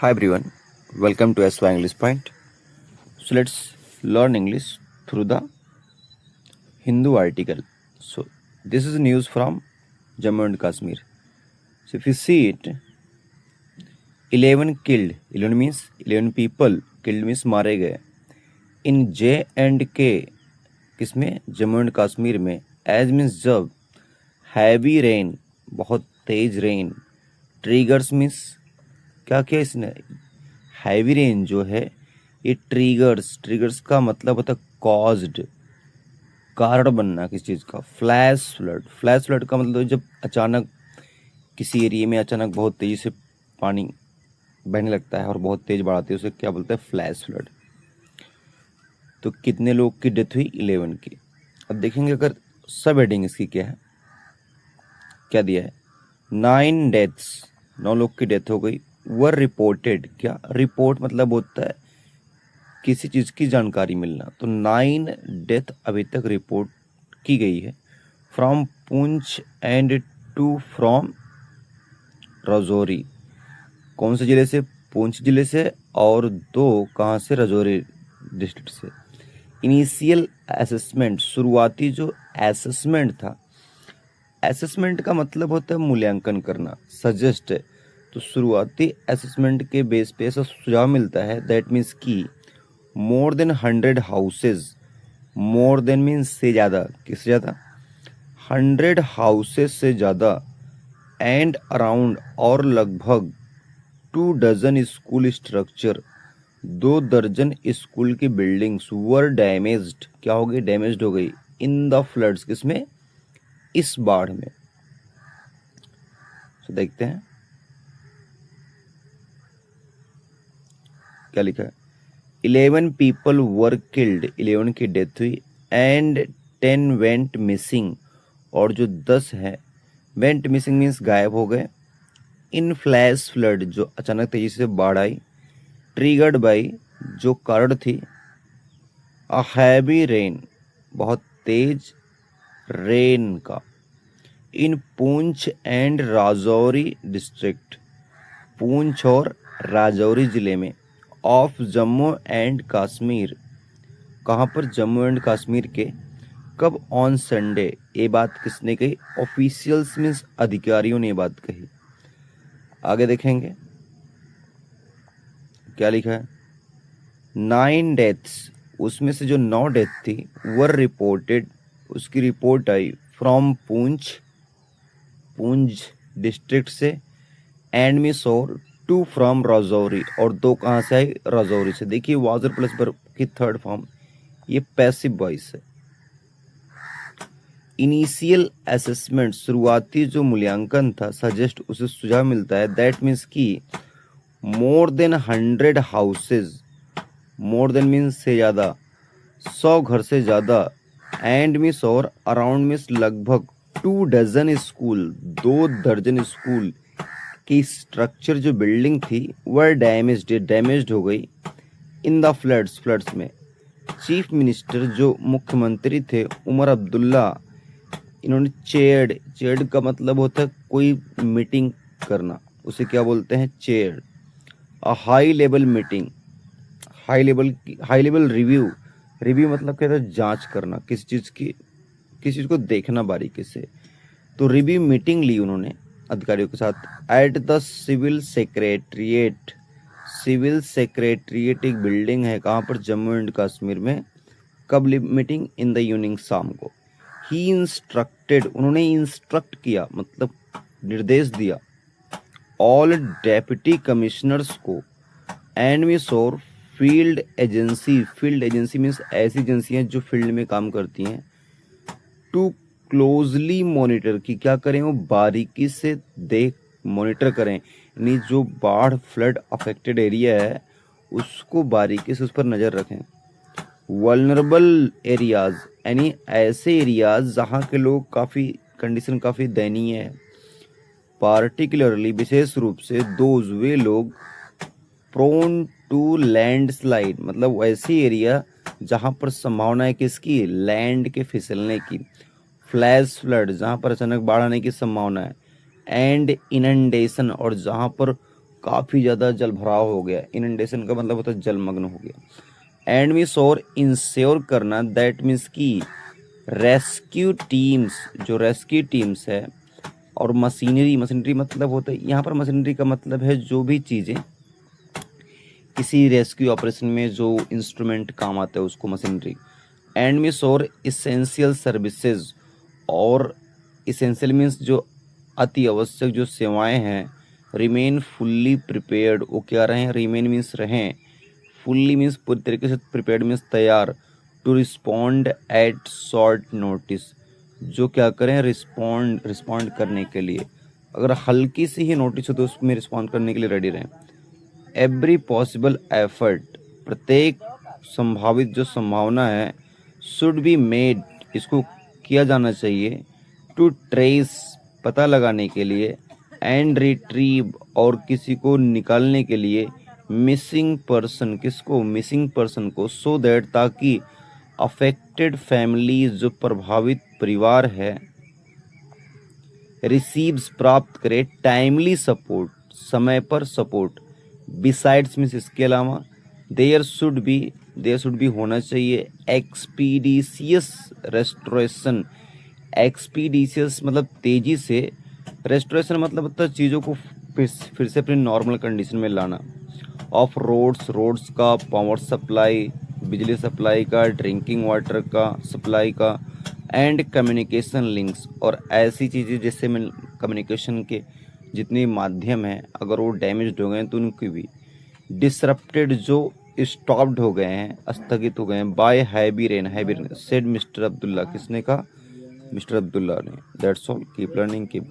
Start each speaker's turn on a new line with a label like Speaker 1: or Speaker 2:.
Speaker 1: Hi everyone, welcome to SY English Point. So let's learn English through the Hindu article. So this is news from Jammu and Kashmir. So if you see it, 11 killed. 11 means 11 people killed means मारे गए. In J&K किसमें? Jammu and Kashmir में. As means जब. Heavy rain बहुत तेज rain. Triggers means क्या किया इसने? Heavy rain जो है ये ट्रिगर्स का मतलब होता है कॉज्ड, कारण बनना किसी चीज़ का. फ्लैश फ्लड का मतलब जब अचानक किसी एरिया में अचानक बहुत तेज़ी से पानी बहने लगता है और बहुत तेज़ बाढ़ आती है, उसे क्या बोलते हैं? Flash flood. तो कितने लोग की डेथ हुई? 11 की. अब देखेंगे अगर सब हेडिंग इसकी क्या है, क्या दिया है? 9 डेथ्स, 9 लोग की डेथ हो गई. वर रिपोर्टेड, क्या रिपोर्ट मतलब होता है किसी चीज़ की जानकारी मिलना. तो 9 डेथ अभी तक रिपोर्ट की गई है from Poonch and 2 from Rajouri. कौन से ज़िले से? पुंछ ज़िले से. और 2 कहाँ से? राजौरी डिस्ट्रिक्ट से. इनिशियल असेसमेंट, शुरुआती जो असेसमेंट था, असेसमेंट का मतलब होता है मूल्यांकन करना, सजेस्ट. तो शुरुआती असेसमेंट के बेस पे ऐसा सुझाव मिलता है दैट मीन्स की more than 100 houses. More than means से ज़्यादा. किससे ज़्यादा? 100 हाउसेज से ज़्यादा. एंड अराउंड और लगभग 2 डजन स्कूल स्ट्रक्चर, 2 दर्जन स्कूल की बिल्डिंग्स वर डैमेज्ड. क्या हो गई? डैमेज्ड हो गई. इन द फ्लड्स, किसमें? इस बाढ़ में. तो देखते हैं क्या लिखा है. 11 पीपल वर किल्ड, 11 की डेथ हुई. एंड 10 वेंट मिसिंग, और जो 10 है वेंट मिसिंग मीन्स गायब हो गए. इन फ्लैश फ्लड, जो अचानक तेजी से बाढ़ आई. ट्रिगर्ड बाई, जो कारण थी. अ हैवी रेन, बहुत तेज रेन का. इन पूंछ एंड राजौरी डिस्ट्रिक्ट, पूंछ और राजौरी जिले में. ऑफ जम्मू एंड कश्मीर, कहाँ पर? जम्मू एंड कश्मीर के. कब? On Sunday. ये बात किसने कही? ऑफिशियल्स मीन्स अधिकारियों ने ये बात कही. आगे देखेंगे क्या लिखा है. 9 डेथ्स, उसमें से जो 9 डेथ थी वर रिपोर्टेड, उसकी report I from Poonch district से. एंड मिसोर 2 फ्रॉम राजौरी, और 2 कहाँ से आई? राजौरी से. देखिए वाजर प्लस वर्ब की थर्ड फॉर्म, ये पैसिव वॉइस है. इनिशियल असेसमेंट, शुरुआती जो मूल्यांकन था, सजेस्ट उसे सुझाव मिलता है. दैट मीन्स की more than 100 houses, more than means से ज़्यादा, 100 घर से ज़्यादा. एंड मीन्स और अराउंड मीन्स लगभग. 2 डजन स्कूल, 2 दर्जन स्कूल की स्ट्रक्चर, जो बिल्डिंग थी, वह डैमेज्ड हो गई. इन द फ्लड्स में. चीफ मिनिस्टर, जो मुख्यमंत्री थे, उमर अब्दुल्ला, इन्होंने चेयर्ड का मतलब होता है कोई मीटिंग करना, उसे क्या बोलते हैं? Chair. A high level meeting, high level review मतलब क्या है? जांच करना किसी चीज़ को देखना बारीकी से. तो रिव्यू मीटिंग ली उन्होंने अधिकारियों के साथ. एट द सिविल सेक्रेटरिएट एक बिल्डिंग है, कहाँ पर? जम्मू एंड कश्मीर में. कब ली मीटिंग? इन द इवनिंग, शाम को. ही इंस्ट्रक्टेड, उन्होंने इंस्ट्रक्ट किया मतलब निर्देश दिया. ऑल डेप्यूटी कमिश्नर्स को. And Missouri field agency means ऐसी एजेंसियां जो फील्ड में काम करती हैं. टू क्लोजली मॉनिटर की, क्या करें? वो बारीकी से मॉनिटर करें, यानी जो बाढ़ फ्लड अफेक्टेड एरिया है उसको बारीकी से उस पर नज़र रखें. वल्नरेबल एरियाज, यानी ऐसे एरियाज जहाँ के लोग कंडीशन काफ़ी दयनीय है. पार्टिकुलरली, विशेष रूप से. दोज, वे लोग. प्रोन टू लैंडस्लाइड, मतलब ऐसी एरिया जहाँ पर संभावना है किसकी? लैंड के फिसलने की. फ्लैश फ्लड, जहाँ पर अचानक बाढ़ आने की संभावना है. एंड इनंडेशन, और जहाँ पर काफ़ी ज़्यादा जल भराव हो गया। इनंडेशन का मतलब होता है जलमग्न हो गया। एंड मीन्स और इंश्योर करना, दैट मीन्स कि रेस्क्यू टीम्स, जो रेस्क्यू टीम्स है, और मशीनरी मतलब होता है, यहाँ पर मशीनरी का मतलब है जो भी चीज़ें किसी रेस्क्यू ऑपरेशन में जो इंस्ट्रूमेंट काम आता है उसको मशीनरी। एंड मीन्स और इसेंशियल सर्विसेज, और इसेंशियल मीन्स जो अति आवश्यक जो सेवाएं हैं। रिमेन फुल्ली प्रिपेयर्ड, वो क्या रहें, रिमेन मीन्स रहें, फुल्ली मीन्स पूरी तरीके से, प्रिपेयर्ड मीन्स तैयार, to respond at short notice, जो क्या करें, रिस्पॉन्ड करने के लिए, अगर हल्की सी ही नोटिस हो तो उसमें रिस्पॉन्ड करने के लिए रेडी रहें। एवरी पॉसिबल एफर्ट, प्रत्येक संभावित जो संभावना है, शुड बी मेड, इसको किया जाना चाहिए, टू ट्रेस, पता लगाने के लिए, एंड रिट्रीव, और किसी को निकालने के लिए, मिसिंग पर्सन, किसको, मिसिंग पर्सन को, सो दैट, ताकि अफेक्टेड फैमिलीज, जो प्रभावित परिवार है, रिसीव्स, प्राप्त करे, टाइमली सपोर्ट, समय पर सपोर्ट, बिसाइड्स मीन्स, इसके अलावा, देयर शुड बी होना चाहिए, एक्सपीडिशियस रेस्टोरेशन, एक्सपीडिशियस मतलब तेजी से, रेस्टोरेशन मतलब होता है चीज़ों को फिर से अपनी नॉर्मल कंडीशन में लाना, ऑफ रोड्स का, पावर सप्लाई, बिजली सप्लाई का, ड्रिंकिंग वाटर का सप्लाई का, एंड कम्युनिकेशन लिंक्स, और ऐसी चीज़ें जिससे में कम्युनिकेशन के जितने माध्यम हैं अगर वो डैमेज्ड हो गए हैं तो उनकी भी, डिसरप्टेड, जो स्टॉप्ड हो गए हैं, स्थगित हो गए हैं, bye heavy rain, said mister Abdullah, किसने कहा, मिस्टर अब्दुल्ला ने। That's all, keep learning, keep